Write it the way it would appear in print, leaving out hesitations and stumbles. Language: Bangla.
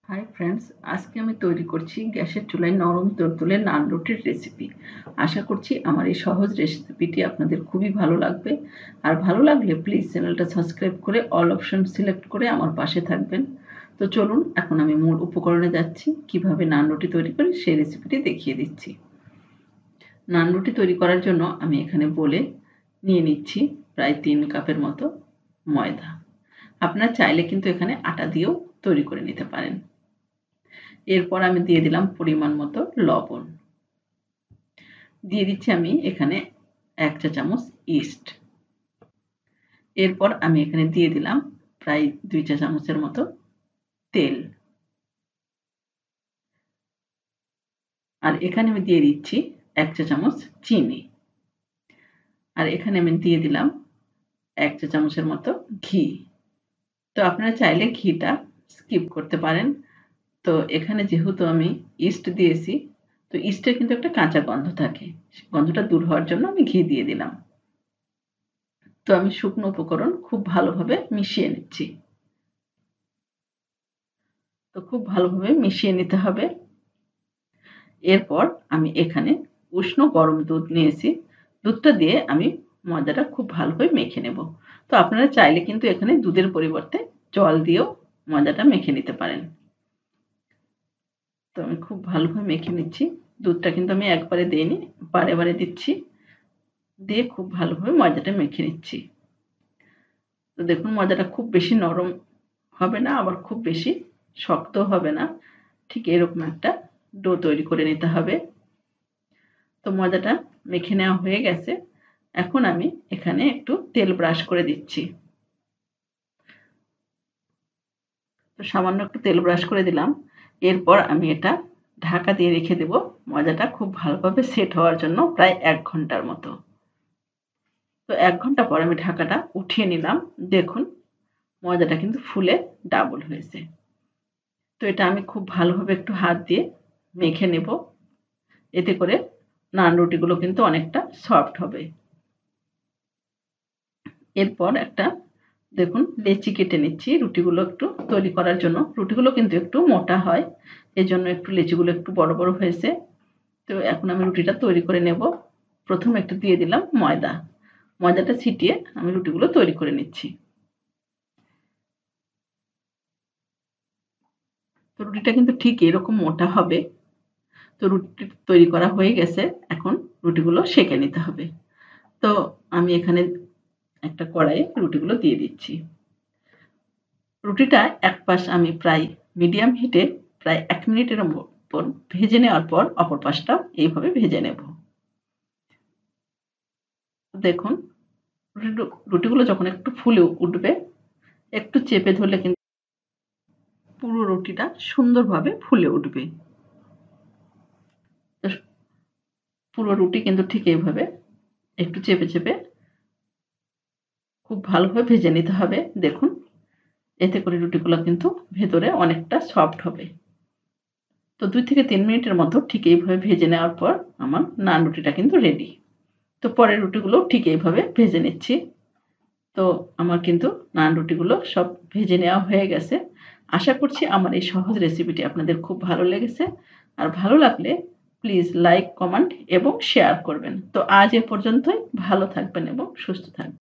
হাই ফ্রেন্ডস, আজকে আমি তৈরি করছি গ্যাসের চুলায় নরম তুলতুলে নান রুটির রেসিপি। আশা করছি আমার এই সহজ রেসিপিটি আপনাদের খুবই ভালো লাগবে। আর ভালো লাগলে প্লিজ চ্যানেলটা সাবস্ক্রাইব করে অল অপশন সিলেক্ট করে আমার পাশে থাকবেন। তো চলুন এখন আমি মূল উপকরণে যাচ্ছি, কিভাবে নান রুটি তৈরি করি সেই রেসিপিটি দেখিয়ে দিচ্ছি। নান রুটি তৈরি করার জন্য আমি এখানে বলে নিয়ে নিচ্ছি প্রায় 3 কাপের মতো ময়দা। আপনারা চাইলে কিন্তু এখানে আটা দিয়েও তৈরি করে নিতে পারেন। এরপর আমি দিয়ে দিলাম পরিমাণ মতো লবণ। দিয়ে দিচ্ছি আমি এখানে 1 চা চামচ ইস্ট। এরপর আমি এখানে দিয়ে দিলাম প্রায় 2 চা চামচের মতো তেল। আর এখানে আমি দিয়ে দিচ্ছি 1 চা চামচ চিনি। আর এখানে আমি দিয়ে দিলাম 1 চা চামচের মতো ঘি। তো আপনারা চাইলে ঘিটা স্কিপ করতে পারেন। তো এখানে যেহেতু আমি ইস্ট দিয়েছি, তো ইস্টের কিন্তু একটা কাঁচা গন্ধ থাকে। গন্ধটা দূর হওয়ার জন্য আমি ঘি দিয়ে দিলাম। তো আমি শুকনো উপকরণ খুব ভালোভাবে মিশিয়ে নিচ্ছি। তো খুব ভালোভাবে মিশিয়ে নিতে হবে। এরপর আমি এখানে উষ্ণ গরম দুধ নিয়েছি। দুধটা দিয়ে আমি ময়দাটা খুব ভালোভাবে মেখে নেব। তো আপনারা চাইলে কিন্তু এখানে দুধের পরিবর্তে জল দিয়েও ময়দাটা মেখে নিতে পারেন। তো আমি খুব ভালোভাবে মেখে নিচ্ছি। দুধটা কিন্তু আমি একবারে দেইনি, বারে বারে দিচ্ছি। দিয়ে খুব ভালোভাবে ময়দাটা মেখে নিচ্ছি। তো দেখুন ময়দাটা খুব বেশি নরম হবে না, আবার খুব বেশি শক্ত হবে না। ঠিক এরকম একটা ডো তৈরি করে নিতে হবে। তো ময়দাটা মেখে নেওয়া হয়ে গেছে। এখন আমি এখানে একটু তেল ব্রাশ করে দিচ্ছি। তো সামান্য একটু তেল ব্রাশ করে দিলাম। এরপর আমি এটা ঢাকা দিয়ে রেখে দেব ময়দাটা খুব ভালোভাবে সেট হওয়ার জন্য প্রায় 1 ঘন্টার মতো। তো 1 ঘন্টা পর আমি ঢাকাটা উঠিয়ে নিলাম। দেখুন ময়দাটা কিন্তু ফুলে ডাবল হয়েছে। তো এটা আমি খুব ভালোভাবে একটু হাত দিয়ে মেখে নেব। এতে করে নান রুটিগুলো কিন্তু অনেকটা সফট হবে। এরপর একটা দেখুন লেচি কেটে নিচ্ছি রুটিগুলো একটু তৈরি করার জন্য। রুটিগুলো কিন্তু একটু মোটা হয়, এজন্য একটু লেচিগুলো একটু বড় বড় হয়েছে। তো এখন আমি রুটিটা তৈরি করে নেব। প্রথমে একটু দিয়ে দিলাম ময়দা। ময়দাটা ছিটিয়ে আমি রুটিগুলো তৈরি করে নিচ্ছি। তো রুটিটা কিন্তু ঠিক এরকম মোটা হবে। তো রুটি তৈরি করা হয়ে গেছে। এখন রুটিগুলো সেঁকে নিতে হবে। তো আমি এখানে একটা কড়াইয়ে রুটিগুলো দিয়ে দিচ্ছি। রুটিটা এক পাশ আমি প্রায় মিডিয়াম হিটে প্রায় 1 মিনিটের উপর ভেজে নেওয়ার পর অপর পাশটাও এইভাবে ভেজে নেব। দেখুন রুটিগুলো যখন একটু ফুলে উঠবে, একটু চেপে ধরলে কিন্তু পুরো রুটিটা সুন্দরভাবে ফুলে উঠবে। তো পুরো রুটি কিন্তু ঠিক এইভাবে একটু চেপে চেপে খুব ভালোভাবে ভেজে নিতে হবে। দেখুন এতে করে রুটিগুলো কিন্তু ভেতরে অনেকটা সফট হবে। তো 2 থেকে 3 মিনিটের মতো ঠিক এইভাবে ভেজে নেওয়ার পর আমার নান রুটিটা কিন্তু রেডি। তো পরের রুটিগুলো ঠিক এইভাবে ভেজে নিচ্ছি। তো আমার কিন্তু নান রুটিগুলো সব ভেজে নেওয়া হয়ে গেছে। আশা করছি আমার এই সহজ রেসিপিটি আপনাদের খুব ভালো লেগেছে। আর ভালো লাগলে প্লিজ লাইক, কমেন্ট এবং শেয়ার করবেন। তো আজ এ পর্যন্তই। ভালো থাকবেন এবং সুস্থ থাকবেন।